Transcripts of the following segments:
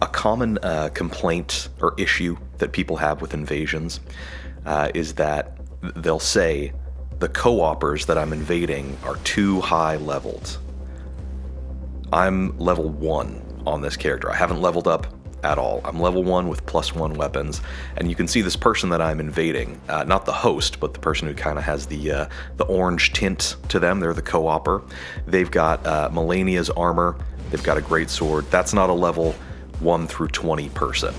A common complaint or issue that people have with invasions is that they'll say the co-opers that I'm invading are too high leveled. I'm level 1 on this character. I haven't leveled up at all. I'm level 1 with +1 weapons, and you can see this person that I'm invading, not the host, but the person who kind of has the orange tint to them. They're the co-opper. They've got Melania's armor. They've got a great sword. That's not a level 1 through 20 person.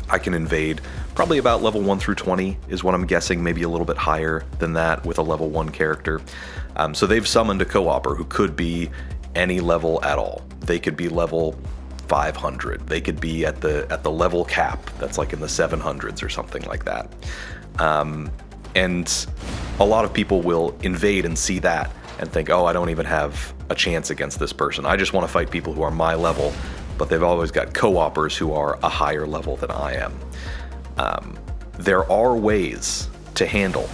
I can invade probably about level 1 through 20 is what I'm guessing, maybe a little bit higher than that with a level 1 character. So they've summoned a co-opper who could be any level at all. They could be level 500. They could be at the level cap that's like in the 700s or something like that. And a lot of people will invade and see that and think, oh, I don't even have a chance against this person. I just want to fight people who are my level, but they've always got co-opers who are a higher level than I am. There are ways to handle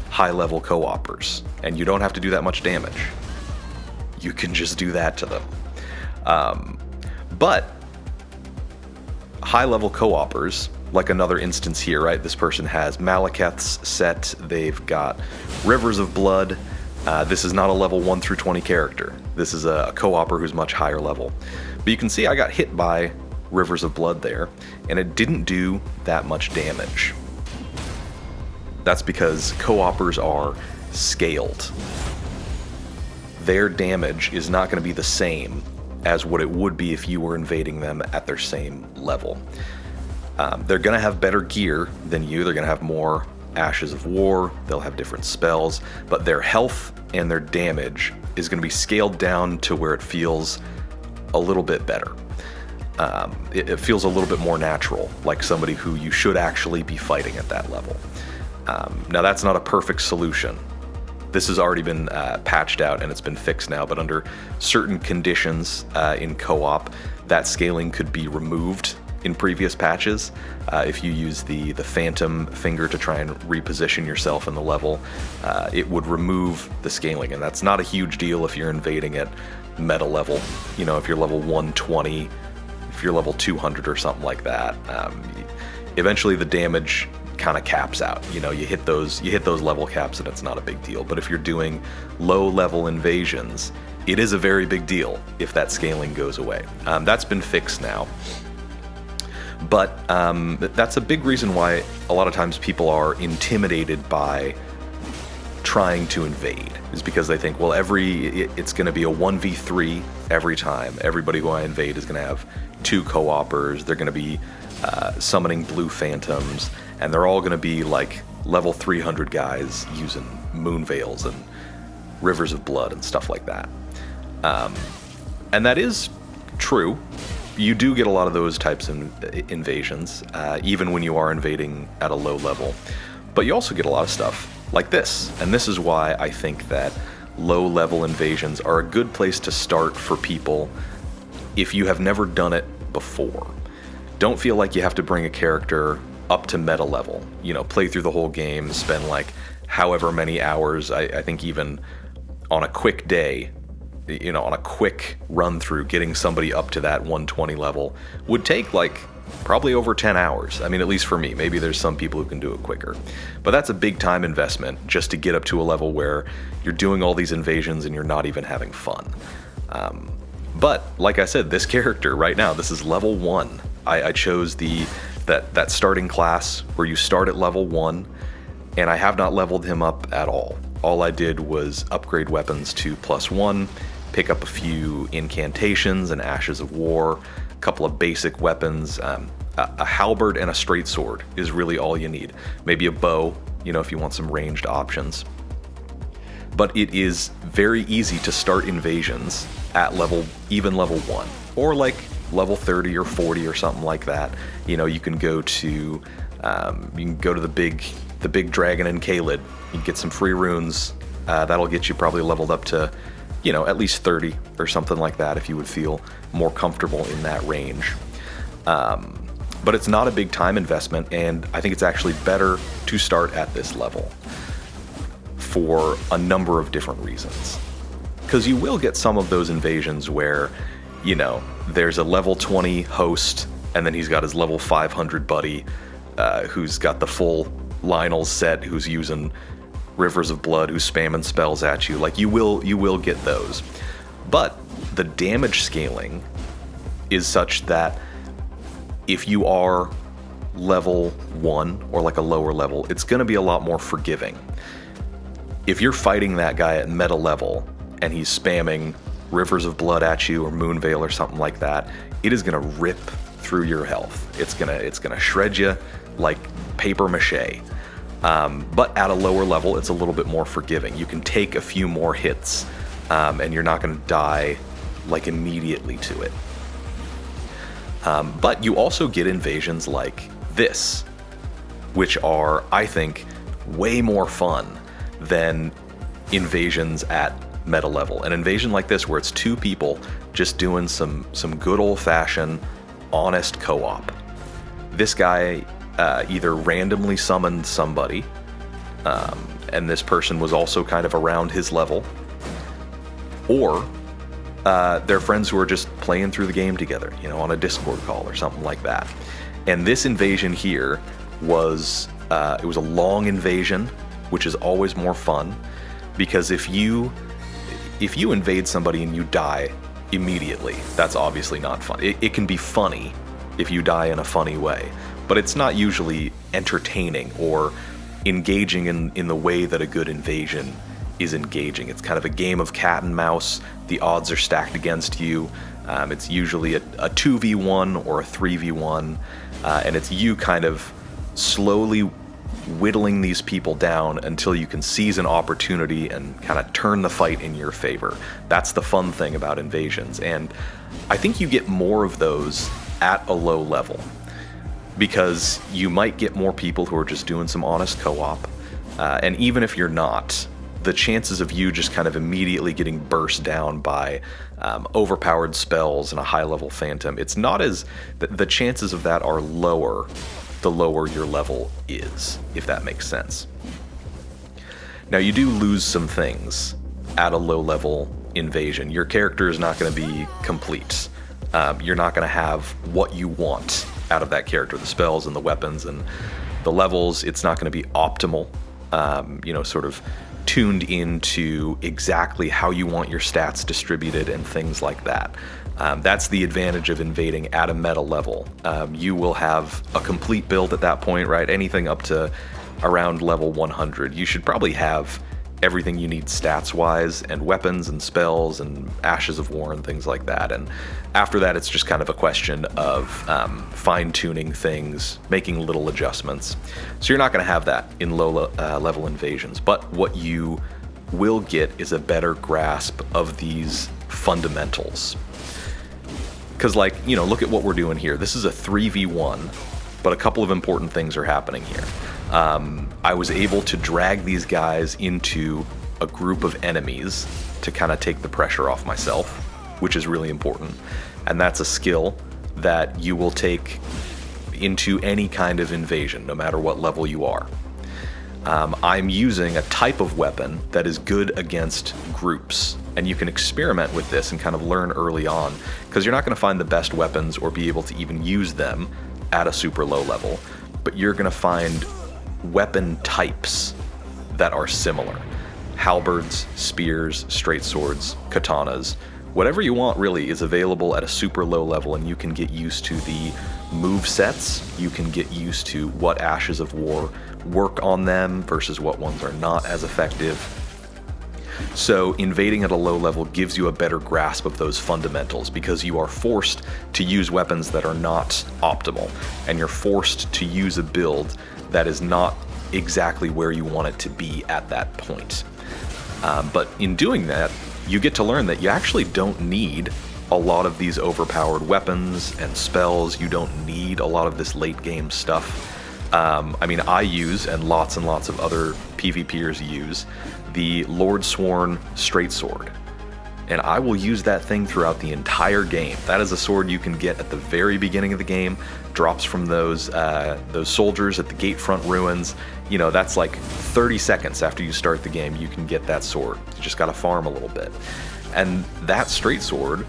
high-level co-opers, and you don't have to do that much damage. You can just do that to them. But high-level co-opers, like another instance here, right? This person has Malekith's set. They've got Rivers of Blood. This is not a level 1 through 20 character. This is a co-opper who's much higher level. But you can see I got hit by Rivers of Blood there, and it didn't do that much damage. That's because co-opers are scaled. Their damage is not going to be the same as what it would be if you were invading them at their same level. They're going to have better gear than you. They're going to have more Ashes of War. They'll have different spells, but their health and their damage is going to be scaled down to where it feels a little bit better. It feels a little bit more natural, like somebody who you should actually be fighting at that level. Now, that's not a perfect solution. This has already been patched out and it's been fixed now, but under certain conditions in co-op, that scaling could be removed in previous patches. If you use the phantom finger to try and reposition yourself in the level, it would remove the scaling, and that's not a huge deal if you're invading at meta level. You know, if you're level 120, if you're level 200 or something like that, eventually the damage kind of caps out. You know, you hit those level caps and it's not a big deal. But if you're doing low level invasions, it is a very big deal if that scaling goes away. That's been fixed now. But that's a big reason why a lot of times people are intimidated by trying to invade, is because they think, well, it's going to be a 1v3 every time. Everybody who I invade is going to have 2 co-opers. They're going to be summoning blue phantoms, and they're all going to be like level 300 guys using moon veils and rivers of blood and stuff like that. And that is true. You do get a lot of those types of invasions, even when you are invading at a low level. But you also get a lot of stuff like this. And this is why I think that low-level invasions are a good place to start for people if you have never done it before. Don't feel like you have to bring a character up to meta level. You know, play through the whole game, spend like however many hours. I think even on a quick day, you know, on a quick run through, getting somebody up to that 120 level would take like probably over 10 hours. I mean, at least for me. Maybe there's some people who can do it quicker. But that's a big time investment just to get up to a level where you're doing all these invasions and you're not even having fun. But like I said, this character right now, this is level 1. I chose that starting class where you start at level 1, and I have not leveled him up at all. All I did was upgrade weapons to +1, pick up a few incantations and Ashes of War, a couple of basic weapons. A halberd and a straight sword is really all you need. Maybe a bow, you know, if you want some ranged options. But it is very easy to start invasions at even level 1, or like level 30 or 40 or something like that. You know, you can go to the big dragon in Caelid. You can get some free runes. That'll get you probably leveled up to, you know, at least 30 or something like that if you would feel more comfortable in that range. But it's not a big time investment, and I think it's actually better to start at this level for a number of different reasons. Because you will get some of those invasions where there's a level 20 host, and then he's got his level 500 buddy, who's got the full Lionel's set, who's using Rivers of Blood, who's spamming spells at you. Like, you will get those. But the damage scaling is such that if you are level 1 or like a lower level, it's going to be a lot more forgiving. If you're fighting that guy at meta level and he's spamming Rivers of Blood at you or Moonveil or something like that, it is going to rip through your health. It's gonna shred you like paper mache. But at a lower level, it's a little bit more forgiving. You can take a few more hits, and you're not going to die like immediately to it. But you also get invasions like this, which are, I think, way more fun than invasions at meta level. An invasion like this, where it's two people just doing some good old-fashioned, honest co-op. This guy either randomly summoned somebody, and this person was also kind of around his level, or they're friends who are just playing through the game together, on a Discord call or something like that. And this invasion here was it was a long invasion, which is always more fun, because if you invade somebody and you die immediately, that's obviously not fun. It can be funny if you die in a funny way, but it's not usually entertaining or engaging in the way that a good invasion is engaging. It's kind of a game of cat and mouse. The odds are stacked against you. It's usually a 2v1 or a 3v1, and it's you kind of slowly whittling these people down until you can seize an opportunity and kind of turn the fight in your favor. That's the fun thing about invasions, and I think you get more of those at a low level, because you might get more people who are just doing some honest co-op, and even if you're not, the chances of you just kind of immediately getting burst down by overpowered spells and a high-level phantom, it's not as... the chances of that are lower the lower your level is, if that makes sense. Now, you do lose some things at a low-level invasion. Your character is not going to be complete. You're not going to have what you want out of that character, the spells and the weapons and the levels. It's not going to be optimal, sort of tuned into exactly how you want your stats distributed and things like that. That's the advantage of invading at a meta level. You will have a complete build at that point, right? Anything up to around level 100. You should probably have everything you need stats-wise, and weapons and spells and Ashes of War and things like that. And after that, it's just kind of a question of fine-tuning things, making little adjustments. So you're not going to have that in low-level invasions. But what you will get is a better grasp of these fundamentals. Because, look at what we're doing here. This is a 3v1, but a couple of important things are happening here. I was able to drag these guys into a group of enemies to kind of take the pressure off myself, which is really important. And that's a skill that you will take into any kind of invasion, no matter what level you are. I'm using a type of weapon that is good against groups, and you can experiment with this and kind of learn early on, because you're not going to find the best weapons or be able to even use them at a super low level, but you're going to find weapon types that are similar. Halberds, spears, straight swords, katanas, whatever you want really is available at a super low level, and you can get used to the move sets. You can get used to what Ashes of War work on them versus what ones are not as effective. So invading at a low level gives you a better grasp of those fundamentals, because you are forced to use weapons that are not optimal, and you're forced to use a build that is not exactly where you want it to be at that point. But in doing that, you get to learn that you actually don't need a lot of these overpowered weapons and spells. You don't need a lot of this late game stuff. I use, and lots of other PvPers use, the Lordsworn Straight Sword. And I will use that thing throughout the entire game. That is a sword you can get at the very beginning of the game, drops from those soldiers at the Gatefront ruins. That's like 30 seconds after you start the game, you can get that sword. You just gotta farm a little bit. And that straight sword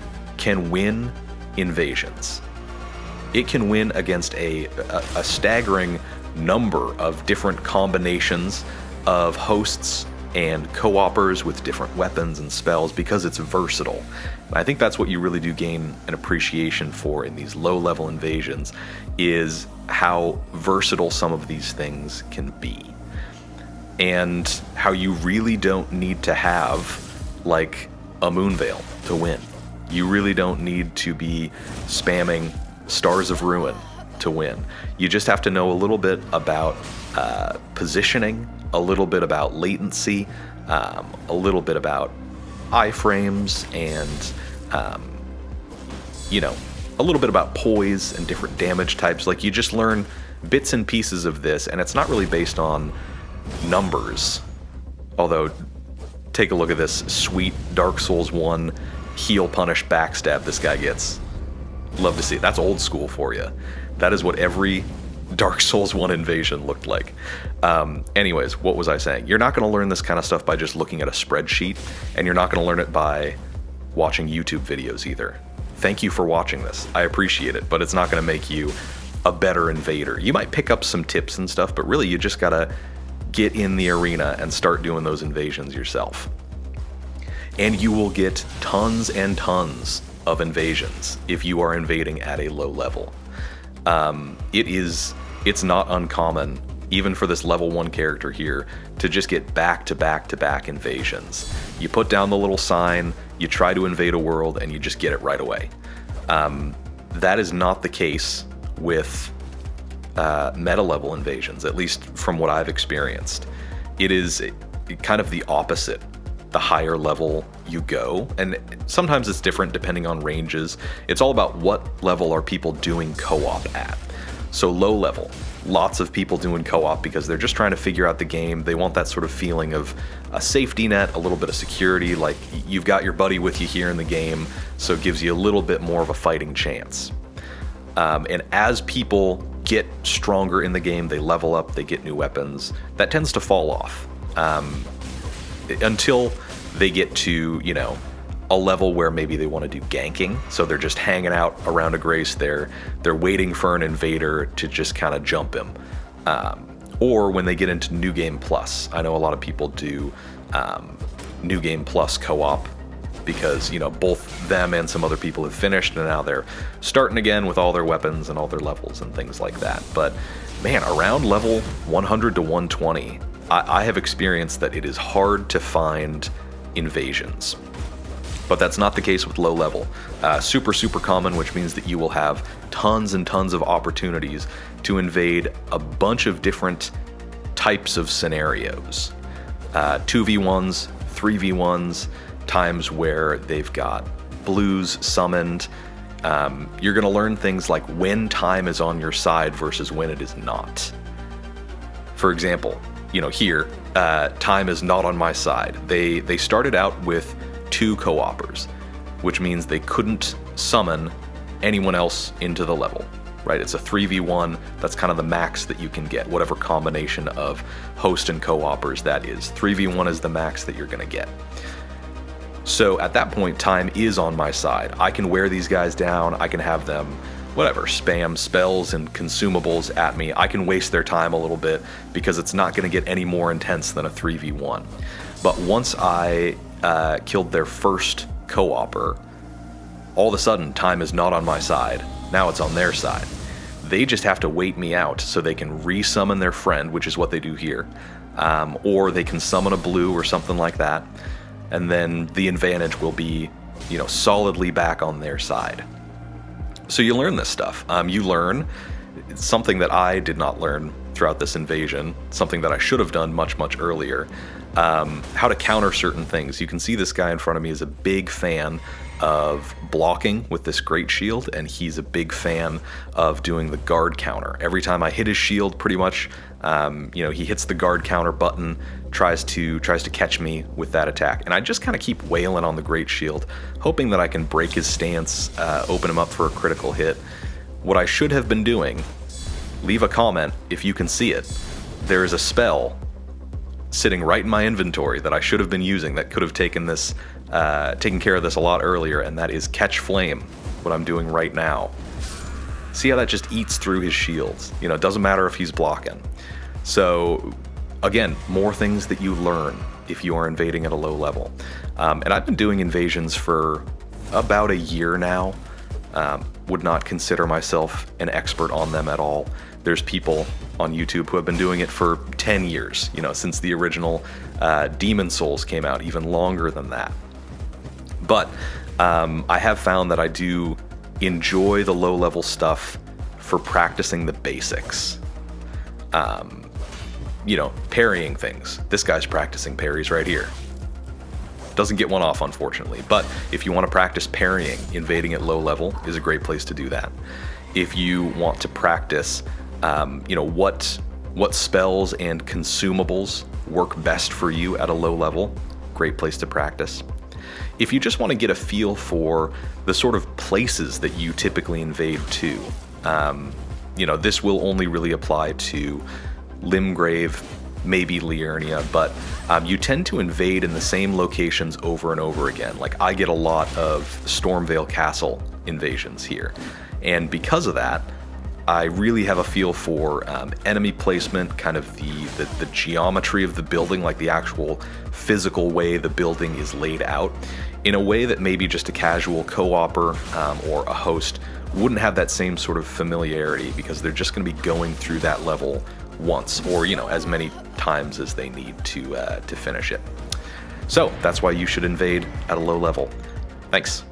can win invasions. It can win against a staggering number of different combinations of hosts and co-opers with different weapons and spells because it's versatile. And I think that's what you really do gain an appreciation for in these low-level invasions, is how versatile some of these things can be. And how you really don't need to have, like, a Moonveil to win. You really don't need to be spamming Stars of Ruin to win. You just have to know a little bit about positioning, a little bit about latency, a little bit about iframes, and a little bit about poise and different damage types. Like, you just learn bits and pieces of this, and it's not really based on numbers. Although, take a look at this sweet Dark Souls 1 heal punish backstab this guy gets. Love to see it. That's old school for you. That is what every Dark Souls 1 invasion looked like. Anyways, what was I saying? You're not going to learn this kind of stuff by just looking at a spreadsheet, and you're not going to learn it by watching YouTube videos either. Thank you for watching this. I appreciate it, but it's not going to make you a better invader. You might pick up some tips and stuff, but really you just got to get in the arena and start doing those invasions yourself. And you will get tons and tons of invasions if you are invading at a low level. It's not uncommon, even for this level 1 character here, to just get back-to-back-to-back invasions. You put down the little sign, you try to invade a world, and you just get it right away. That is not the case with meta-level invasions, at least from what I've experienced. It is kind of the opposite. The higher level you go, and sometimes it's different depending on ranges. It's all about what level are people doing co-op at. So low level, lots of people doing co-op because they're just trying to figure out the game. They want that sort of feeling of a safety net, a little bit of security, like you've got your buddy with you here in the game, so it gives you a little bit more of a fighting chance. And as people get stronger in the game, they level up, they get new weapons, that tends to fall off. Until they get to, a level where maybe they want to do ganking, so they're just hanging out around a grace there, they're waiting for an invader to just kind of jump him. Or when they get into New Game Plus. I know a lot of people do New Game Plus co-op because, both them and some other people have finished, and now they're starting again with all their weapons and all their levels and things like that. But man, around level 100 to 120, I have experienced that it is hard to find invasions. But that's not the case with low level. Super common, which means that you will have tons and tons of opportunities to invade a bunch of different types of scenarios. 2v1s, 3v1s, times where they've got blues summoned. You're going to learn things like when time is on your side versus when it is not. For example, here, time is not on my side. They started out with 2 co-opers, which means they couldn't summon anyone else into the level, right? It's a 3v1. That's kind of the max that you can get, whatever combination of host and co-opers that is. 3v1 is the max that you're going to get. So at that point, time is on my side. I can wear these guys down. I can have them spam spells and consumables at me. I can waste their time a little bit because it's not going to get any more intense than a 3v1. But once I killed their first co-opper, all of a sudden time is not on my side. Now it's on their side. They just have to wait me out so they can re-summon their friend, which is what they do here. Or they can summon a blue or something like that. And then the advantage will be, solidly back on their side. So you learn this stuff. You learn something that I did not learn throughout this invasion, something that I should have done much, much earlier, how to counter certain things. You can see this guy in front of me is a big fan of blocking with this great shield, and he's a big fan of doing the guard counter. Every time I hit his shield, pretty much, he hits the guard counter button, tries to catch me with that attack, and I just kind of keep wailing on the great shield, hoping that I can break his stance, open him up for a critical hit. What I should have been doing, leave a comment if you can see it. There is a spell sitting right in my inventory that I should have been using, that could have taken care of this a lot earlier, and that is Catch Flame, what I'm doing right now. See how that just eats through his shields? You know, it doesn't matter if he's blocking. So, again, more things that you learn if you are invading at a low level. And I've been doing invasions for about a year now. Would not consider myself an expert on them at all. There's people on YouTube who have been doing it for 10 years, you know, since the original Demon Souls came out, even longer than that. But I have found that I do enjoy the low-level stuff for practicing the basics. You know, parrying things. This guy's practicing parries right here. Doesn't get one off, unfortunately, but if you want to practice parrying, invading at low level is a great place to do that. If you want to practice, you know, what spells and consumables work best for you at a low level, great place to practice. If you just want to get a feel for the sort of places that you typically invade to, you know, this will only really apply to Limgrave, maybe Liurnia, but you tend to invade in the same locations over and over again. Like, I get a lot of Stormvale Castle invasions here, and because of that, I really have a feel for enemy placement, kind of the geometry of the building, like the actual physical way the building is laid out, in a way that maybe just a casual co-opper or a host wouldn't have that same sort of familiarity, because they're just going to be going through that level once, or, you know, as many times as they need to finish it. So that's why you should invade at a low level. Thanks.